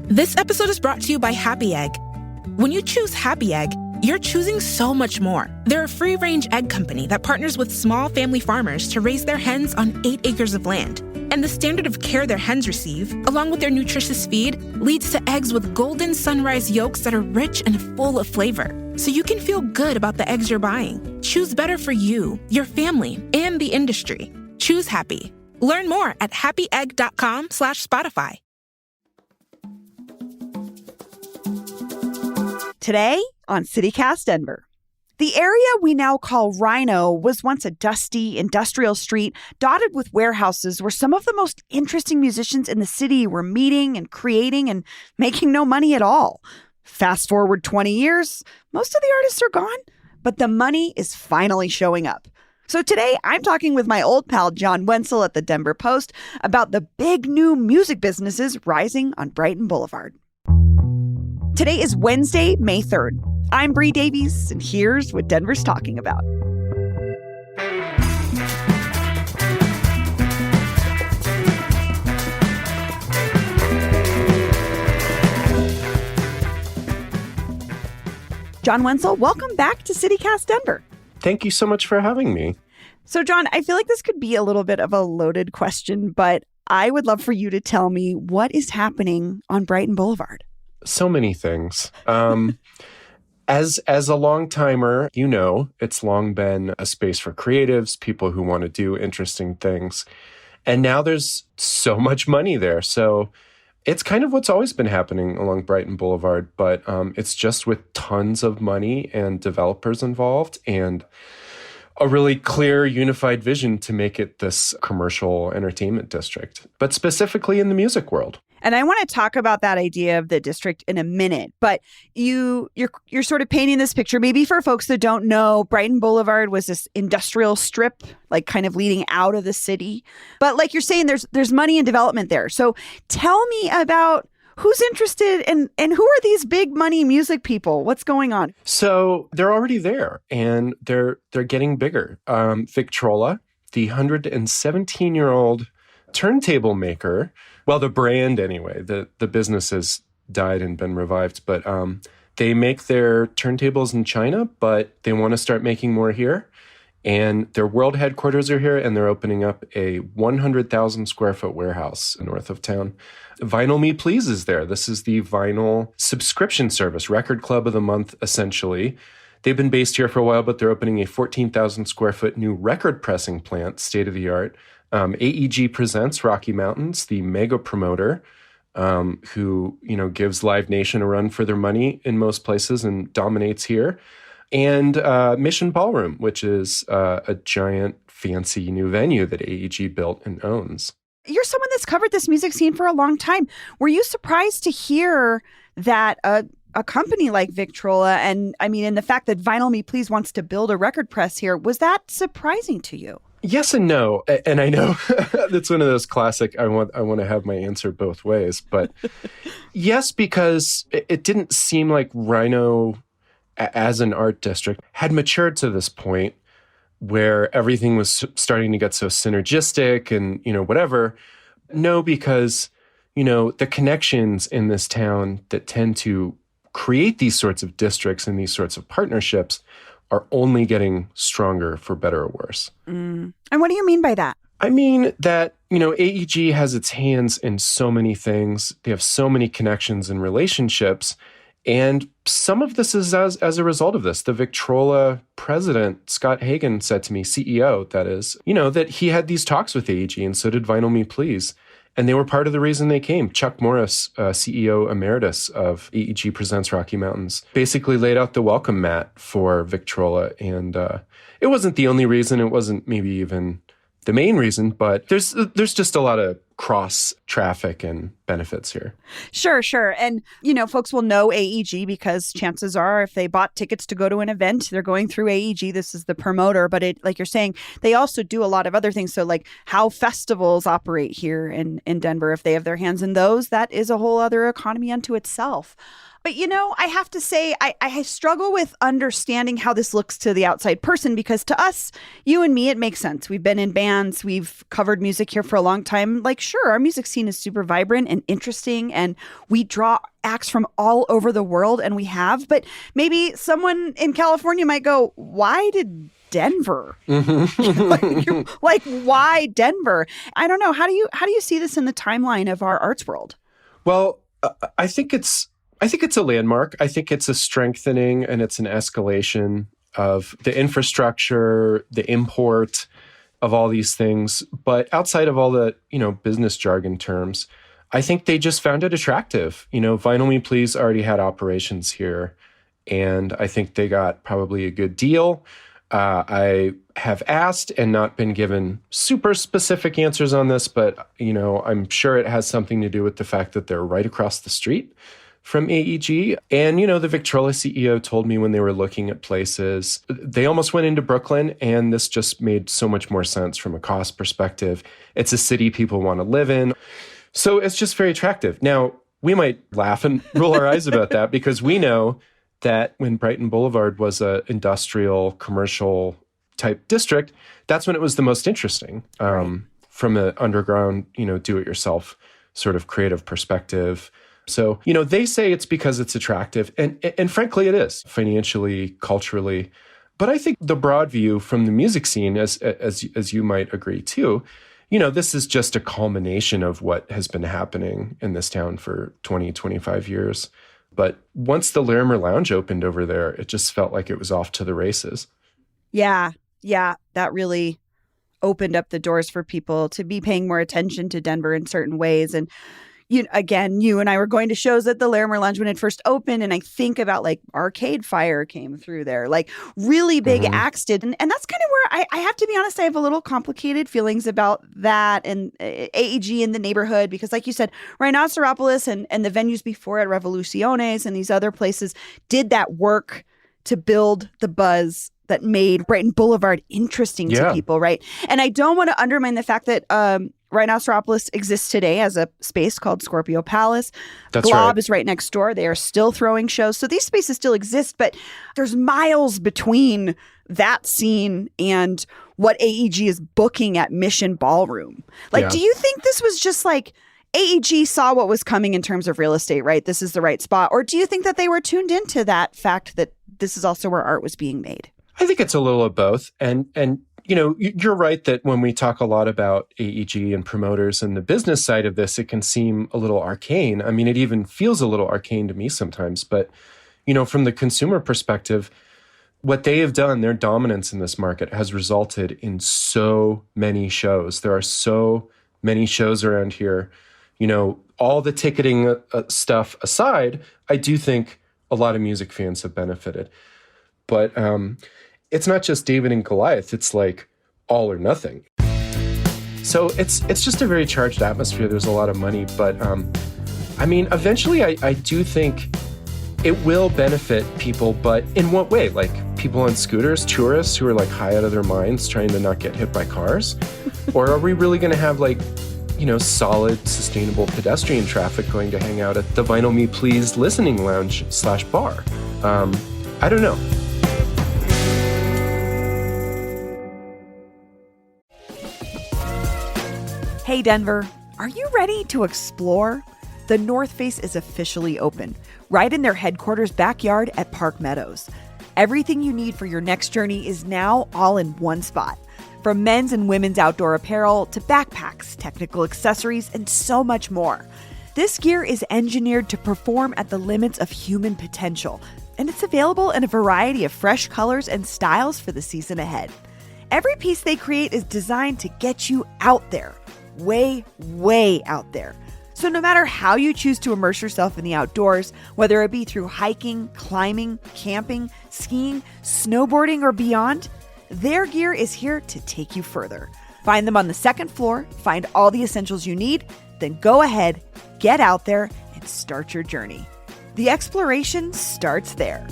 This episode is brought to you by Happy Egg. When you choose Happy Egg, you're choosing so much more. They're a free-range egg company that partners with small family farmers to raise their hens on 8 acres of land. And the standard of care their hens receive, along with their nutritious feed, leads to eggs with golden sunrise yolks that are rich and full of flavor. So you can feel good about the eggs you're buying. Choose better for you, your family, and the industry. Choose Happy. Learn more at happyegg.com/Spotify. Today on CityCast Denver. The area we now call RiNo was once a dusty industrial street dotted with warehouses where some of the most interesting musicians in the city were meeting and creating and making no money at all. Fast forward 20 years, most of the artists are gone, but the money is finally showing up. So today I'm talking with my old pal John Wenzel at the Denver Post about the big new music businesses rising on Brighton Boulevard. Today is Wednesday, May 3rd. I'm Bree Davies, and here's what Denver's talking about. John Wenzel, welcome back to CityCast Denver. Thank you so much for having me. So, John, I feel like this could be a little bit of a loaded question, but I would love for you to tell me what is happening on Brighton Boulevard. So many things. As a long timer, you know, it's long been a space for creatives, people who want to do interesting things. And now there's so much money there. So it's kind of what's always been happening along Brighton Boulevard, but it's just with tons of money and developers involved and a really clear, unified vision to make it this commercial entertainment district, but specifically in the music world. And I want to talk about that idea of the district in a minute, but you're sort of painting this picture. Maybe for folks that don't know, Brighton Boulevard was this industrial strip, like kind of leading out of the city. But like you're saying, there's money and development there. So tell me about who's interested and who are these big money music people? What's going on? So they're already there and they're getting bigger. Victrola, the 117-year-old turntable maker. Well, the brand anyway, the business has died and been revived, but they make their turntables in China, but they want to start making more here. And their world headquarters are here, and they're opening up a 100,000 square foot warehouse north of town. Vinyl Me Please is there. This is the vinyl subscription service, record club of the month, essentially. They've been based here for a while, but they're opening a 14,000 square foot new record pressing plant, state of the art. AEG presents Rocky Mountains, the mega promoter, who, gives Live Nation a run for their money in most places and dominates here. And Mission Ballroom, which is a giant, fancy new venue that AEG built and owns. You're someone that's covered this music scene for a long time. Were you surprised to hear that a company like Victrola and the fact that Vinyl Me Please wants to build a record press here, was that surprising to you? Yes and no. And I know that's one of those classic, I want to have my answer both ways. But yes, because it didn't seem like RiNo as an art district had matured to this point where everything was starting to get so synergistic and, whatever. No, because, the connections in this town that tend to create these sorts of districts and these sorts of partnerships are only getting stronger for better or worse. And what do you mean by that? I mean that, AEG has its hands in so many things. They have so many connections and relationships. And some of this is as a result of this. The Victrola president, Scott Hagan, said to me, CEO, that is, that he had these talks with AEG and so did Vinyl Me Please. And they were part of the reason they came. Chuck Morris, CEO emeritus of AEG Presents Rocky Mountains, basically laid out the welcome mat for Victrola. And it wasn't the only reason. It wasn't maybe even the main reason, but there's just a lot of cross traffic and benefits here. Sure. And, folks will know AEG because chances are if they bought tickets to go to an event, they're going through AEG. This is the promoter. But like you're saying, they also do a lot of other things. So like how festivals operate here in Denver, if they have their hands in those, that is a whole other economy unto itself. But, I have to say, I struggle with understanding how this looks to the outside person, because to us, you and me, it makes sense. We've been in bands. We've covered music here for a long time. Like, sure, our music scene is super vibrant and interesting, and we draw acts from all over the world, and we have. But maybe someone in California might go, why did Denver? like, why Denver? I don't know. How do you see this in the timeline of our arts world? Well, I think it's a landmark. I think it's a strengthening and it's an escalation of the infrastructure, the import of all these things. But outside of all the, business jargon terms, I think they just found it attractive. Vinyl Me Please already had operations here, and I think they got probably a good deal. I have asked and not been given super specific answers on this, but, I'm sure it has something to do with the fact that they're right across the street from AEG. And, the Victrola CEO told me when they were looking at places, they almost went into Brooklyn, and this just made so much more sense from a cost perspective. It's a city people want to live in. So it's just very attractive. Now, we might laugh and roll our eyes about that because we know that when Brighton Boulevard was an industrial, commercial type district, that's when it was the most interesting from an underground, do-it-yourself sort of creative perspective. So, they say it's because it's attractive. And frankly, it is financially, culturally. But I think the broad view from the music scene, as you might agree too, this is just a culmination of what has been happening in this town for 20, 25 years. But once the Larimer Lounge opened over there, it just felt like it was off to the races. Yeah. That really opened up the doors for people to be paying more attention to Denver in certain ways. And you and I were going to shows at the Larimer Lounge when it first opened, and I think about like Arcade Fire came through there, like really big acts did. And that's kind of where I have to be honest, I have a little complicated feelings about that and AEG in the neighborhood, because like you said, Rhinoceropolis and the venues before it, Revoluciones and these other places did that work to build the buzz that made Brighton Boulevard interesting to people, right? And I don't want to undermine the fact that Rhinoceropolis exists today as a space called Scorpio Palace. That's Glob right. is right next door. They are still throwing shows. So these spaces still exist, but there's miles between that scene and what AEG is booking at Mission Ballroom. Do you think this was just like AEG saw what was coming in terms of real estate, right? This is the right spot. Or do you think that they were tuned into that fact that this is also where art was being made? I think it's a little of both. And you're right that when we talk a lot about AEG and promoters and the business side of this, it can seem a little arcane. I mean, it even feels a little arcane to me sometimes. But, from the consumer perspective, what they have done, their dominance in this market has resulted in so many shows. There are so many shows around here. All the ticketing stuff aside, I do think a lot of music fans have benefited. But it's not just David and Goliath. It's like all or nothing. So it's just a very charged atmosphere. There's a lot of money. But eventually I do think it will benefit people. But in what way? Like people on scooters, tourists who are like high out of their minds trying to not get hit by cars? Or are we really going to have solid, sustainable pedestrian traffic going to hang out at the Vinyl Me Please listening lounge /bar? I don't know. Hey Denver, are you ready to explore? The North Face is officially open, right in their headquarters backyard at Park Meadows. Everything you need for your next journey is now all in one spot. From men's and women's outdoor apparel to backpacks, technical accessories, and so much more. This gear is engineered to perform at the limits of human potential, and it's available in a variety of fresh colors and styles for the season ahead. Every piece they create is designed to get you out there. Way, way out there. So no matter how you choose to immerse yourself in the outdoors, whether it be through hiking, climbing, camping, skiing, snowboarding, or beyond, their gear is here to take you further. Find them on the second floor, find all the essentials you need, then go ahead, get out there, and start your journey. The exploration starts there.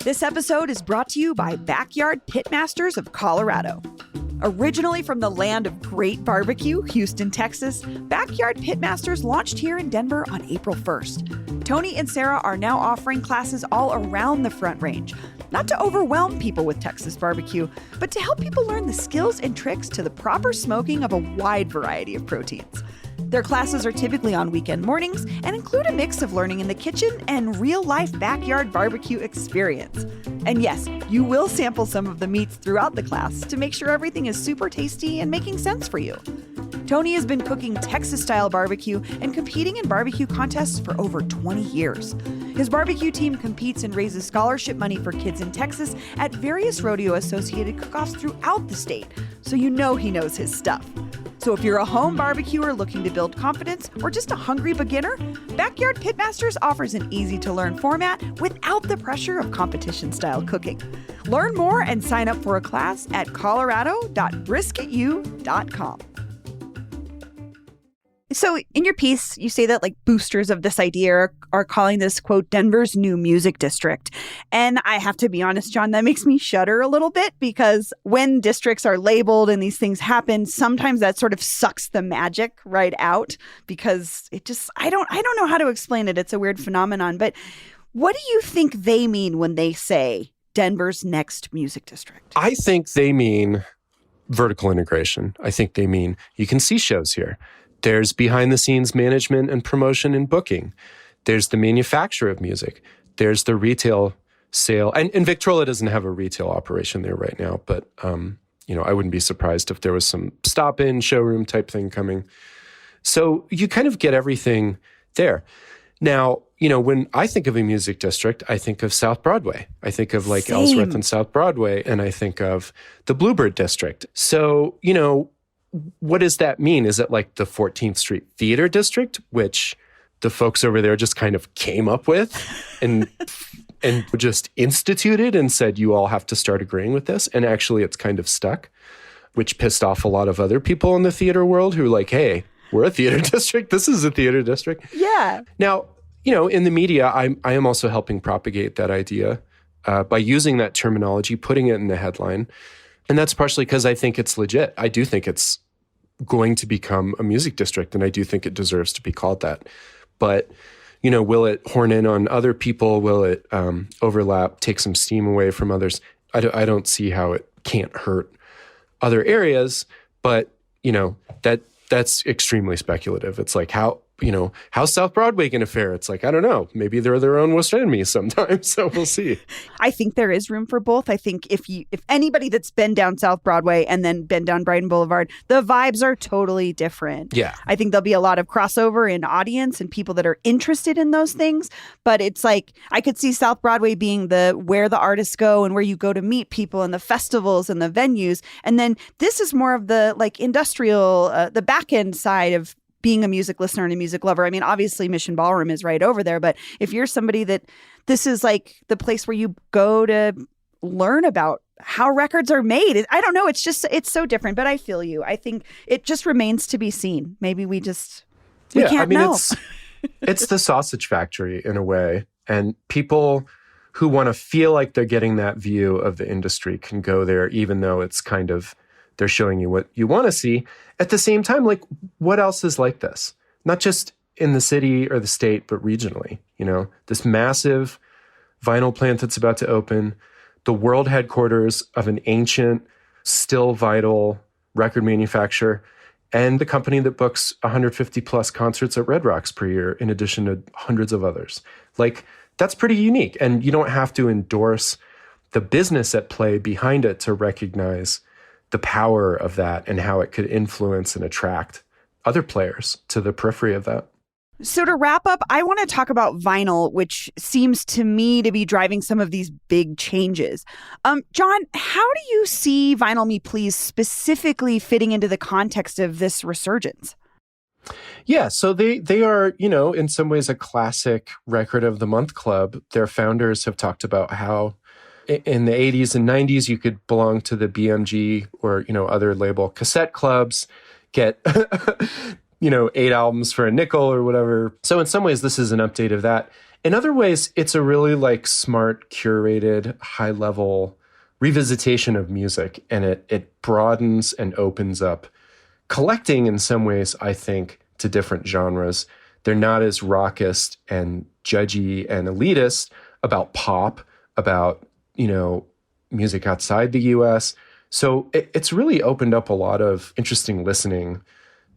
This episode is brought to you by Backyard Pitmasters of Colorado. Originally from the land of great barbecue, Houston, Texas, Backyard Pitmasters launched here in Denver on April 1st. Tony and Sarah are now offering classes all around the Front Range, not to overwhelm people with Texas barbecue, but to help people learn the skills and tricks to the proper smoking of a wide variety of proteins. Their classes are typically on weekend mornings and include a mix of learning in the kitchen and real-life backyard barbecue experience. And yes, you will sample some of the meats throughout the class to make sure everything is super tasty and making sense for you. Tony has been cooking Texas-style barbecue and competing in barbecue contests for over 20 years. His barbecue team competes and raises scholarship money for kids in Texas at various rodeo-associated cook-offs throughout the state, so you know he knows his stuff. So if you're a home barbecuer looking to build confidence or just a hungry beginner, Backyard Pitmasters offers an easy-to-learn format without the pressure of competition-style cooking. Learn more and sign up for a class at colorado.brisketyou.com. So in your piece, you say that boosters of this idea are calling this, quote, Denver's new music district. And I have to be honest, John, that makes me shudder a little bit because when districts are labeled and these things happen, sometimes that sort of sucks the magic right out because it just, I don't know how to explain it. It's a weird phenomenon. But what do you think they mean when they say Denver's next music district? I think they mean vertical integration. I think they mean you can see shows here. There's behind-the-scenes management and promotion and booking. There's the manufacture of music. There's the retail sale. And Victrola doesn't have a retail operation there right now, but I wouldn't be surprised if there was some stop-in showroom type thing coming. So you kind of get everything there. Now, when I think of a music district, I think of South Broadway. I think of Ellsworth and South Broadway, and I think of the Bluebird District. So, what does that mean? Is it like the 14th Street Theater District, which the folks over there just kind of came up with and just instituted and said, you all have to start agreeing with this? And actually it's kind of stuck, which pissed off a lot of other people in the theater world who are like, hey, we're a theater district. This is a theater district. Yeah. Now, in the media, I am also helping propagate that idea by using that terminology, putting it in the headline. And that's partially because I think it's legit. I do think it's going to become a music district, and I do think it deserves to be called that. But, will it horn in on other people? Will it overlap, take some steam away from others? I don't see how it can't hurt other areas, but, that's extremely speculative. It's like, how's South Broadway going to fare? It's like, I don't know. Maybe they're their own worst enemies sometimes, so we'll see. I think there is room for both. I think if anybody that's been down South Broadway and then been down Brighton Boulevard, the vibes are totally different. Yeah. I think there'll be a lot of crossover in audience and people that are interested in those things. But it's like, I could see South Broadway being where the artists go and where you go to meet people and the festivals and the venues. And then this is more of the industrial, the back end side of being a music listener and a music lover. I mean, obviously Mission Ballroom is right over there, but if you're somebody that this is the place where you go to learn about how records are made. I don't know. It's so different, but I feel you. I think it just remains to be seen. Maybe we can't know. It's the sausage factory in a way. And people who want to feel like they're getting that view of the industry can go there, even though it's kind of, they're showing you what you want to see. At the same time, what else is like this? Not just in the city or the state, but regionally. This massive vinyl plant that's about to open, the world headquarters of an ancient, still vital record manufacturer, and the company that books 150 plus concerts at Red Rocks per year, in addition to hundreds of others. That's pretty unique. And you don't have to endorse the business at play behind it to recognize the power of that and how it could influence and attract other players to the periphery of that. So to wrap up, I want to talk about vinyl, which seems to me to be driving some of these big changes. John, how do you see Vinyl Me Please specifically fitting into the context of this resurgence? Yeah, so they are, in some ways a classic record of the month club. Their founders have talked about how in the 80s and 90s, you could belong to the BMG or, other label cassette clubs, get, 8 albums for a nickel or whatever. So in some ways, this is an update of that. In other ways, it's a really smart, curated, high-level revisitation of music, and it broadens and opens up collecting in some ways, I think, to different genres. They're not as raucous and judgy and elitist about pop, about, music outside the US. So it's really opened up a lot of interesting listening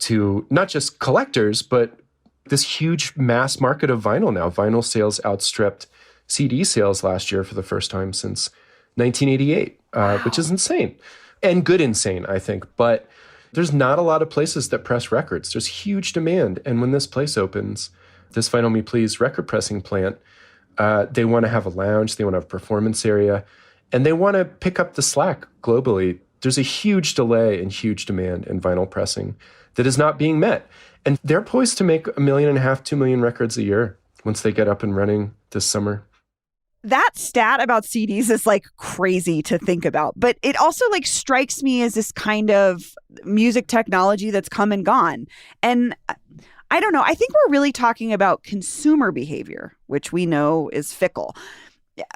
to not just collectors, but this huge mass market of vinyl now. Vinyl sales outstripped CD sales last year for the first time since 1988, which is insane. And good insane, I think. But there's not a lot of places that press records. There's huge demand. And when this place opens, this Vinyl Me Please record pressing plant, they want to have a lounge, they want to have a performance area, and they want to pick up the slack globally. There's a huge delay and huge demand in vinyl pressing that is not being met. And they're poised to make 1.5 million, 2 million records a year once they get up and running this summer. That stat about CDs is like crazy to think about, but it also like strikes me as this kind of music technology that's come and gone. And I don't know, I think we're really talking about consumer behavior, which we know is fickle.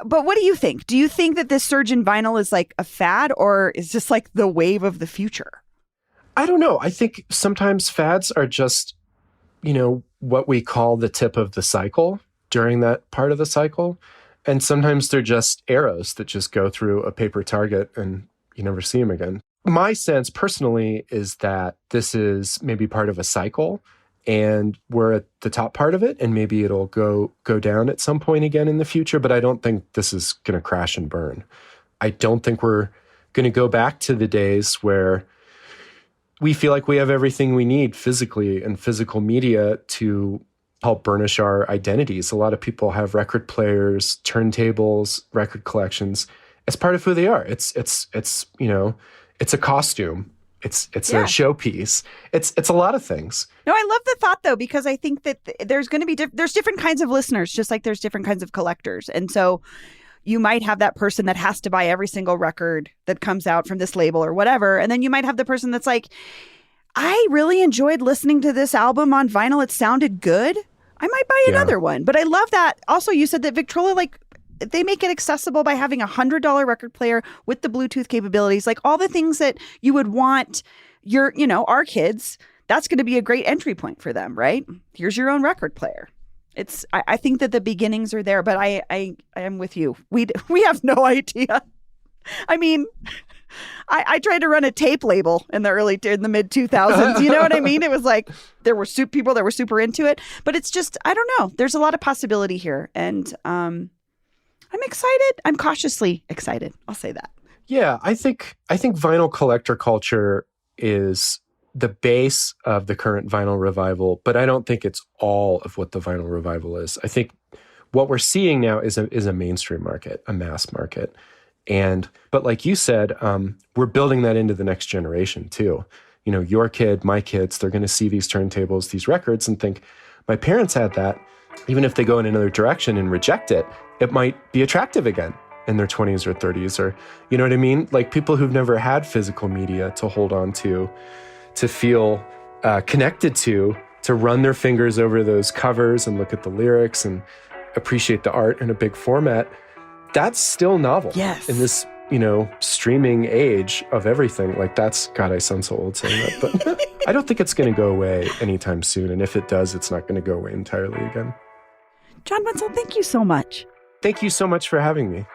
But what do you think? Do you think that this surge in vinyl is like a fad, or is this like the wave of the future? I don't know. I think sometimes fads are just, what we call the tip of the cycle during that part of the cycle. And sometimes they're just arrows that just go through a paper target and you never see them again. My sense personally is that this is maybe part of a cycle, and we're at the top part of it, and maybe it'll go down at some point again in the future. But I don't think this is going to crash and burn. I don't think we're going to go back to the days where we feel like we have everything we need physically and physical media to help burnish our identities. A lot of people have record players, turntables, record collections. It's part of who they are. It's a costume. It's a showpiece. It's a lot of things. No, I love the thought though, because I think that there's going to be there's different kinds of listeners, just like there's different kinds of collectors. And so you might have that person that has to buy every single record that comes out from this label or whatever. And then you might have the person that's like, I really enjoyed listening to this album on vinyl. It sounded good. I might buy another one. But I love that. Also, you said that Victrola, like, they make it accessible by having $100 record player with the Bluetooth capabilities, like all the things that you would want our kids. That's going to be a great entry point for them, right? Here's your own record player. I think that the beginnings are there, but I am with you. We have no idea. I mean, I tried to run a tape label in the mid 2000s. You know what I mean? It was like there were people that were super into it, but it's just, I don't know. There's a lot of possibility here, and I'm excited. I'm cautiously excited. I'll say that. Yeah, I think vinyl collector culture is the base of the current vinyl revival, but I don't think it's all of what the vinyl revival is. I think what we're seeing now is a mainstream market, a mass market. But like you said, we're building that into the next generation too. Your kid, my kids, they're going to see these turntables, these records, and think, my parents had that. Even if they go in another direction and reject it, it might be attractive again in their 20s or 30s, or, you know what I mean? Like people who've never had physical media to hold on to feel connected to run their fingers over those covers and look at the lyrics and appreciate the art in a big format. That's still novel. Yes. In this, streaming age of everything. Like God, I sound so old saying that, but I don't think it's going to go away anytime soon. And if it does, it's not going to go away entirely again. John Wenzel, thank you so much. Thank you so much for having me.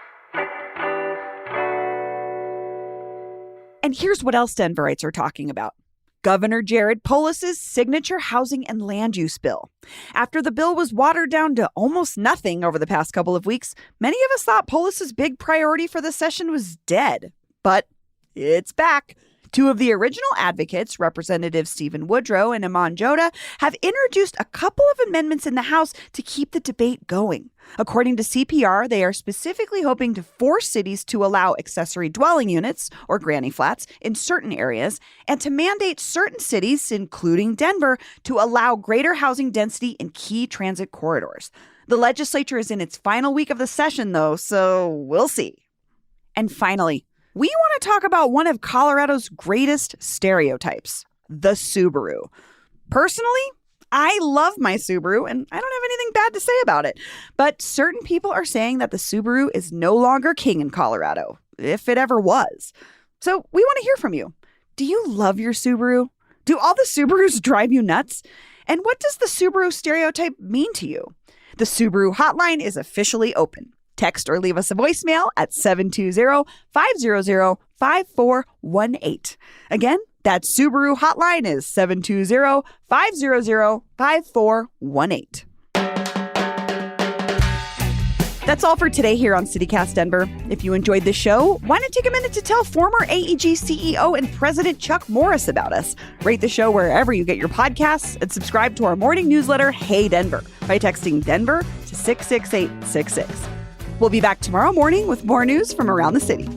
And here's what else Denverites are talking about. Governor Jared Polis's signature housing and land use bill. After the bill was watered down to almost nothing over the past couple of weeks, many of us thought Polis's big priority for the session was dead. But it's back. Two of the original advocates, Representatives Stephen Woodrow and Iman Joda, have introduced a couple of amendments in the House to keep the debate going. According to CPR, they are specifically hoping to force cities to allow accessory dwelling units, or granny flats, in certain areas, and to mandate certain cities, including Denver, to allow greater housing density in key transit corridors. The legislature is in its final week of the session, though, so we'll see. And finally, we want to talk about one of Colorado's greatest stereotypes, the Subaru. Personally, I love my Subaru, and I don't have anything bad to say about it. But certain people are saying that the Subaru is no longer king in Colorado. if it ever was. So we want to hear from you. Do you love your Subaru? Do all the Subarus drive you nuts? And what does the Subaru stereotype mean to you? The Subaru hotline is officially open. Text or leave us a voicemail at 720-500-5418. Again, that Subaru hotline is 720-500-5418. That's all for today here on CityCast Denver. If you enjoyed the show, why not take a minute to tell former AEG CEO and President Chuck Morris about us? Rate the show wherever you get your podcasts and subscribe to our morning newsletter, Hey Denver, by texting Denver to 66866. We'll be back tomorrow morning with more news from around the city.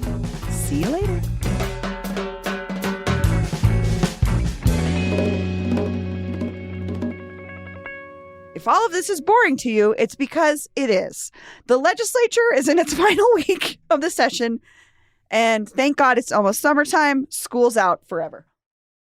See you later. If all of this is boring to you, it's because it is. The legislature is in its final week of the session, and thank God it's almost summertime. School's out forever.